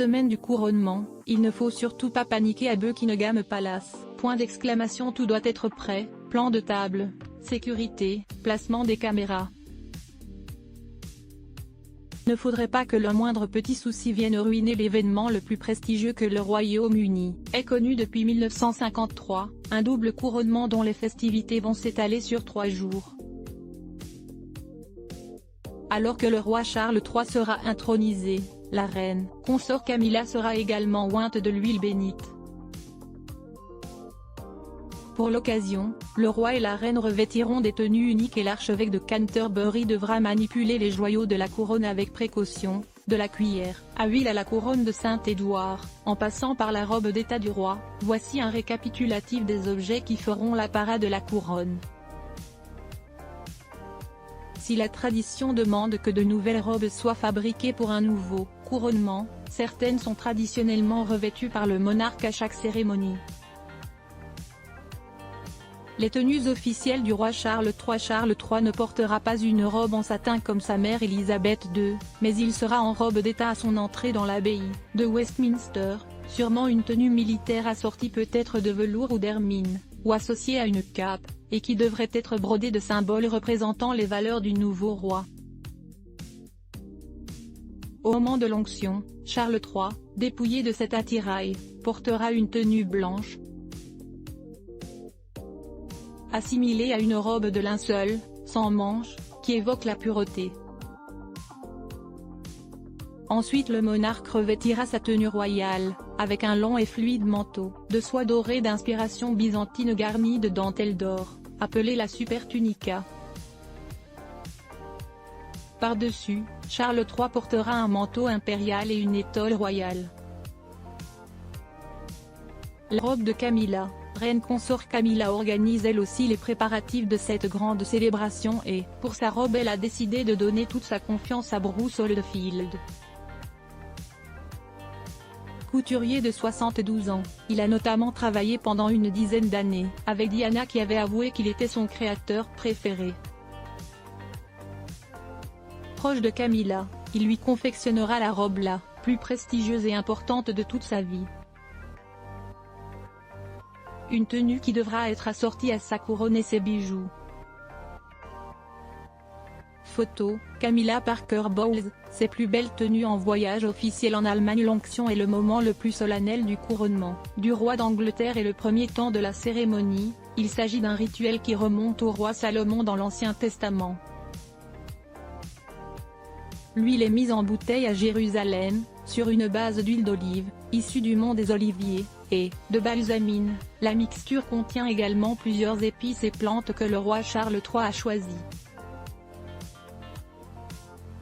semaine du couronnement, il ne faut surtout pas paniquer à Buckingham Palace. Point d'exclamation, tout doit être prêt, plan de table, sécurité, placement des caméras. Ne faudrait pas que le moindre petit souci vienne ruiner l'événement le plus prestigieux que le Royaume-Uni ait connu depuis 1953, un double couronnement dont les festivités vont s'étaler sur 3 jours. Alors que le roi Charles III sera intronisé, la reine consort Camilla sera également ointe de l'huile bénite. Pour l'occasion, le roi et la reine revêtiront des tenues uniques et l'archevêque de Canterbury devra manipuler les joyaux de la couronne avec précaution, de la cuillère à huile à la couronne de Saint-Édouard, en passant par la robe d'état du roi. Voici un récapitulatif des objets qui feront la parade de la couronne. Si la tradition demande que de nouvelles robes soient fabriquées pour un nouveau couronnement, certaines sont traditionnellement revêtues par le monarque à chaque cérémonie. Les tenues officielles du roi Charles III. Charles III ne portera pas une robe en satin comme sa mère Élisabeth II, mais il sera en robe d'état à son entrée dans l'abbaye de Westminster, sûrement une tenue militaire assortie peut-être de velours ou d'hermine, ou associée à une cape, et qui devrait être brodée de symboles représentant les valeurs du nouveau roi. Au moment de l'onction, Charles III, dépouillé de cet attirail, portera une tenue blanche, assimilée à une robe de linceul, sans manches, qui évoque la pureté. Ensuite le monarque revêtira sa tenue royale, avec un long et fluide manteau de soie dorée d'inspiration byzantine garni de dentelle d'or, appelé la supertunica. Par-dessus, Charles III portera un manteau impérial et une étole royale. La robe de Camilla, reine consort Camilla organise elle aussi les préparatifs de cette grande célébration et, pour sa robe elle a décidé de donner toute sa confiance à Bruce Oldfield. Couturier de 72 ans, il a notamment travaillé pendant une dizaine d'années avec Diana qui avait avoué qu'il était son créateur préféré. Proche de Camilla, il lui confectionnera la robe la plus prestigieuse et importante de toute sa vie. Une tenue qui devra être assortie à sa couronne et ses bijoux. Photo, Camilla Parker Bowles, ses plus belles tenues en voyage officiel en Allemagne. L'onction est le moment le plus solennel du couronnement du roi d'Angleterre et le premier temps de la cérémonie. Il s'agit d'un rituel qui remonte au roi Salomon dans l'Ancien Testament. L'huile est mise en bouteille à Jérusalem, sur une base d'huile d'olive, issue du mont des Oliviers, et de balsamine. La mixture contient également plusieurs épices et plantes que le roi Charles III a choisies.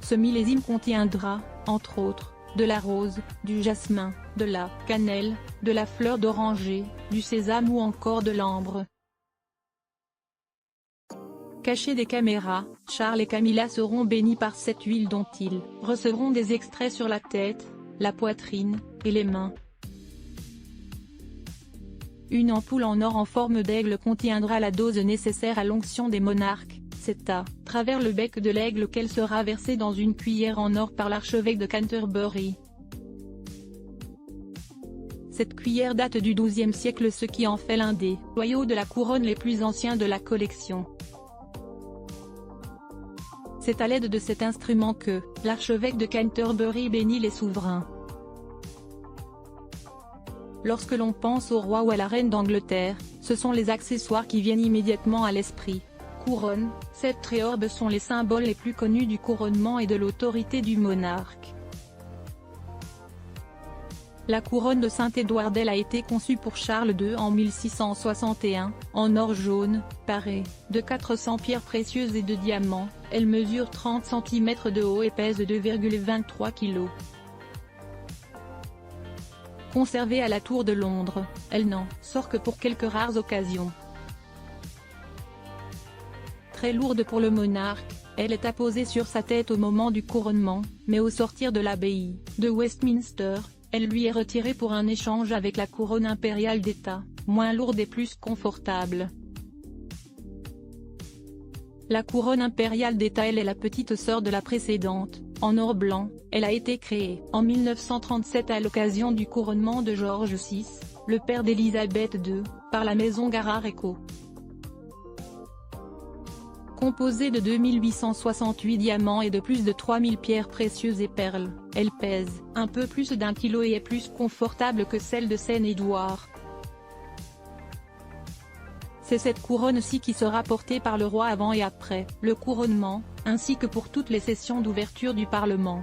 Ce millésime contiendra, entre autres, de la rose, du jasmin, de la cannelle, de la fleur d'oranger, du sésame ou encore de l'ambre. Cachés des caméras, Charles et Camilla seront bénis par cette huile dont ils recevront des extraits sur la tête, la poitrine, et les mains. Une ampoule en or en forme d'aigle contiendra la dose nécessaire à l'onction des monarques, c'est à travers le bec de l'aigle qu'elle sera versée dans une cuillère en or par l'archevêque de Canterbury. Cette cuillère date du XIIe siècle, ce qui en fait l'un des joyaux de la couronne les plus anciens de la collection. C'est à l'aide de cet instrument que l'archevêque de Canterbury bénit les souverains. Lorsque l'on pense au roi ou à la reine d'Angleterre, ce sont les accessoires qui viennent immédiatement à l'esprit. Couronne, sceptre et orbe sont les symboles les plus connus du couronnement et de l'autorité du monarque. La couronne de Saint-Édouard a été conçue pour Charles II en 1661, en or jaune, parée de 400 pierres précieuses et de diamants. Elle mesure 30 cm de haut et pèse 2,23 kg. Conservée à la Tour de Londres, elle n'en sort que pour quelques rares occasions. Très lourde pour le monarque, elle est apposée sur sa tête au moment du couronnement, mais au sortir de l'abbaye de Westminster, elle lui est retirée pour un échange avec la couronne impériale d'État, moins lourde et plus confortable. La couronne impériale d'État elle est la petite sœur de la précédente, en or blanc, elle a été créée en 1937 à l'occasion du couronnement de George VI, le père d'Élisabeth II, par la maison Garrard-Co. Composée de 2868 diamants et de plus de 3000 pierres précieuses et perles, elle pèse un peu plus d'1 kilo et est plus confortable que celle de Seine-Édouard. C'est cette couronne-ci qui sera portée par le roi avant et après le couronnement, ainsi que pour toutes les sessions d'ouverture du Parlement.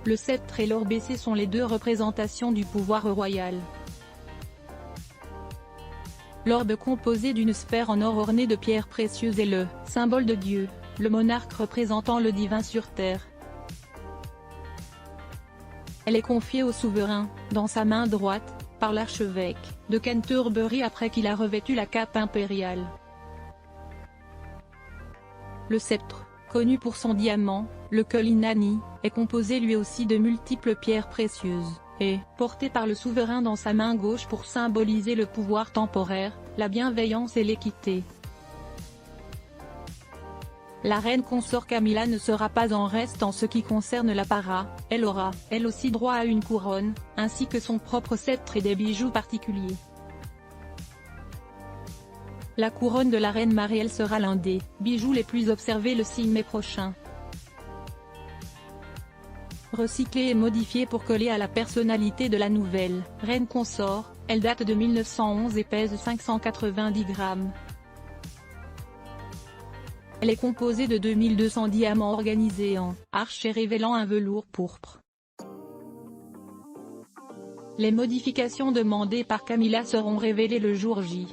Le sceptre et l'or baissé sont les deux représentations du pouvoir royal. L'orbe composé d'une sphère en or ornée de pierres précieuses est le symbole de Dieu, le monarque représentant le divin sur terre. Elle est confiée au souverain, dans sa main droite, par l'archevêque de Canterbury après qu'il a revêtu la cape impériale. Le sceptre, connu pour son diamant, le Collinani, est composé lui aussi de multiples pierres précieuses, et porté par le souverain dans sa main gauche pour symboliser le pouvoir temporaire, la bienveillance et l'équité. La reine consort Camilla ne sera pas en reste en ce qui concerne l'apparat, elle aura, elle aussi droit à une couronne, ainsi que son propre sceptre et des bijoux particuliers. La couronne de la reine Marielle sera l'un des bijoux les plus observés le 6 mai prochain. Recyclée et modifiée pour coller à la personnalité de la nouvelle reine consort, elle date de 1911 et pèse 590 grammes. Elle est composée de 2200 diamants organisés en arches et révélant un velours pourpre. Les modifications demandées par Camilla seront révélées le jour J.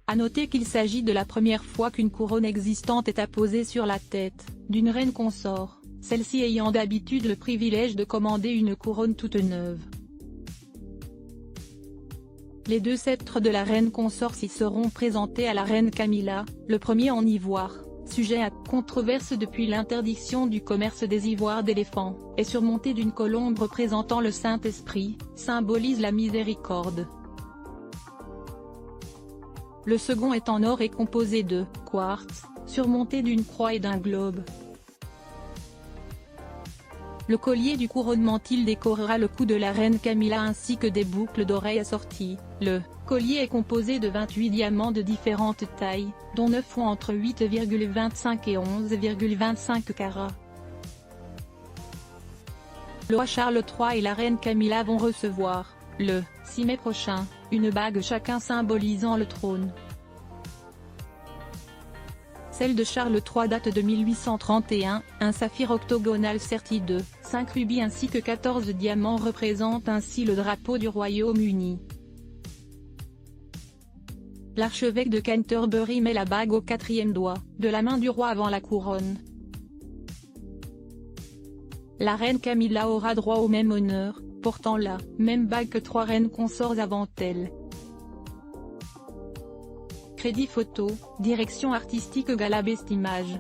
À noter qu'il s'agit de la première fois qu'une couronne existante est apposée sur la tête d'une reine consort, celle-ci ayant d'habitude le privilège de commander une couronne toute neuve. Les deux sceptres de la reine consort s'y seront présentés à la reine Camilla, le premier en ivoire, sujet à controverse depuis l'interdiction du commerce des ivoires d'éléphant, et surmonté d'une colombe représentant le Saint-Esprit, symbolise la miséricorde. Le second est en or et composé de quartz, surmonté d'une croix et d'un globe. Le collier du couronnement-il décorera le cou de la reine Camilla ainsi que des boucles d'oreilles assorties. Le collier est composé de 28 diamants de différentes tailles, dont 9 font entre 8,25 et 11,25 carats. Le roi Charles III et la reine Camilla vont recevoir, le 6 mai prochain, une bague chacun symbolisant le trône. Celle de Charles III date de 1831, un saphir octogonal serti de 5 rubis ainsi que 14 diamants représentent ainsi le drapeau du Royaume-Uni. L'archevêque de Canterbury met la bague au 4e doigt de la main du roi avant la couronne. La reine Camilla aura droit au même honneur, portant la même bague que 3 reines consorts avant elle. Crédit photo, direction artistique Galabest Images.